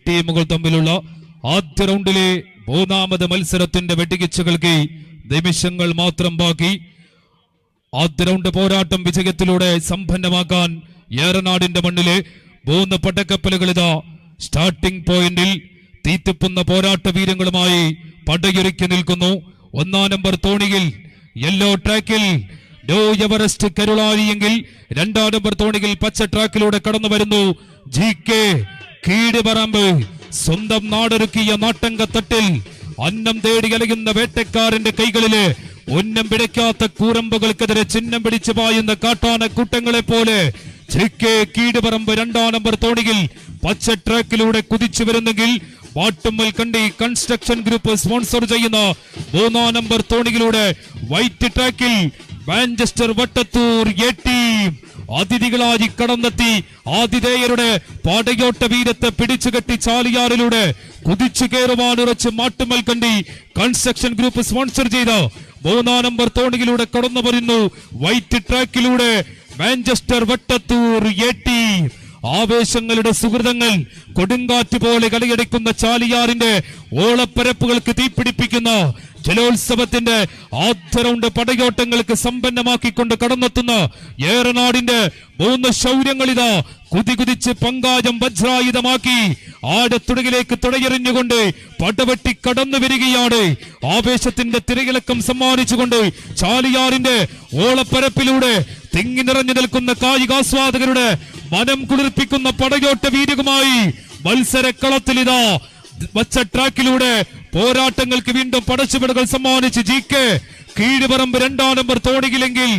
ടീമുകൾ തമ്മിലുള്ള ആദ്യ റൗണ്ടിലെ മൂന്നാമത് മത്സരത്തിന്റെ വെടികിച്ചുകൾക്ക് നിമിഷങ്ങൾ മാത്രം ബാക്കി. ആദ്യ റൗണ്ട് പോരാട്ടം വിജയത്തിലൂടെ സമ്പന്നമാക്കാൻ ഏറനാടിന്റെ മണ്ണിലെ 3 പടക്കപ്പലുകൾ ഇതാ സ്റ്റാർട്ടിംഗ് പോയിന്റിൽ തീത്തിപ്പുന്ന പോരാട്ട വീരങ്ങളുമായി പടയൊരുക്കി നിൽക്കുന്നു. 1-ാം നമ്പർ തോണിയിൽ യെല്ലോ ട്രാക്കിൽ നോ എവറസ്റ്റ് കരുളാരിയെങ്കിൽ 2-ാം നമ്പർ തോണിയിൽ പച്ച ട്രാക്കിലൂടെ കടന്നു വരുന്നു GK കീടിപറമ്പ്. സ്വന്തം നാടൊരുക്കിയ നാട്ടങ്കത്തട്ടിൽ അന്നം തേടി അലയുന്ന വേട്ടക്കാരന്റെ കൈകളില് ഉന്നം പിടിക്കാത്ത കൂരമ്പുകൾക്കെതിരെ ചിഹ്നം പിടിച്ചു പായുന്ന കാട്ടാന കൂട്ടങ്ങളെ പോലെ GK കീടിപറമ്പ് 2-ാം നമ്പർ തോണിയിൽ പച്ച ട്രാക്കിലൂടെ കുതിച്ചു വരുന്നെങ്കിൽ വാട്ടുമ്മൽ കണ്ടി കൺസ്ട്രക്ഷൻ ഗ്രൂപ്പ് സ്പോൺസർ ചെയ്യുന്ന 3-ാം നമ്പർ തോണിയിലൂടെ വൈറ്റ് ട്രാക്കിൽ മാഞ്ചസ്റ്റർ വട്ടത്തൂർ ടീം അതിഥികളായി കടന്നെത്തി ആതിഥേയരുടെ പാടയോട്ട വീരത്തെ പിടിച്ചുകെട്ടി ചാലിയാറിലൂടെ കുതിച്ചു കയറുവാനുറച്ച് Mattummal Kandi construction group sponsor ചെയ്ത 3-ാം നമ്പർ തോണിയിലൂടെ കടന്നു വരുന്നു വൈറ്റ് ട്രാക്കിലൂടെ മാഞ്ചസ്റ്റർ വട്ടത്തൂർ ടീം. ആവേശങ്ങളുടെ സുഹൃതങ്ങൾ കൊടുങ്കാറ്റ് പോലെ കളിയടിക്കുന്ന ചാലിയാറിന്റെ ഓളപ്പരപ്പുകൾക്ക് തീപിടിപ്പിക്കുന്ന ജലോത്സവത്തിന്റെ ആദ്യ റൗണ്ട് പടയോട്ടങ്ങൾക്ക് സമ്പന്നമാക്കിക്കൊണ്ട് കടന്നെത്തുന്ന ഏറനാടിന്റെ 3 ശൗര്യങ്ങളിതാ കുതികുതിച്ച് പങ്കാജം വജ്രായുധമാക്കി ആഴത്തുടകിലേക്ക് തുടയെറിഞ്ഞുകൊണ്ട് പടവെട്ടി കടന്നു വരികയാണ്. ആവേശത്തിന്റെ തിരയിളക്കം സമ്മാനിച്ചുകൊണ്ട് ചാലിയാറിന്റെ ഓളപ്പരപ്പിലൂടെ തിങ്ങി നിറഞ്ഞു നിൽക്കുന്ന കായികാസ്വാദകരുടെ മനം കുളിർപ്പിക്കുന്ന പടയോട്ട വീര്യവുമായി മത്സരക്കളത്തിലിതാ വച്ച ട്രാക്കിലൂടെ പോരാട്ടങ്ങൾക്ക് വീണ്ടും പടച്ചുപടകൾ സമ്മാനിച്ച് GK കീഴുപറമ്പ് 2-ാം നമ്പർ തോണിയിലെങ്കിൽ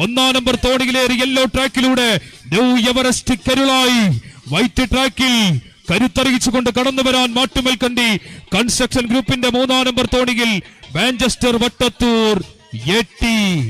1-ാം നമ്പർ തോണിയിലേറി യെല്ലോ ട്രാക്കിലൂടെ ന്യൂ എവറസ്റ്റ് കരുളായി വൈറ്റ് ട്രാക്കിൽ കരുത്തറിയിച്ചുകൊണ്ട് കടന്നു വരാൻ മാട്ടുമ്മൽ കണ്ടി കൺസ്ട്രക്ഷൻ ഗ്രൂപ്പിന്റെ 3-ാം നമ്പർ തോണിയിൽ മാഞ്ചസ്റ്റർ വട്ടത്തൂർ ടീം.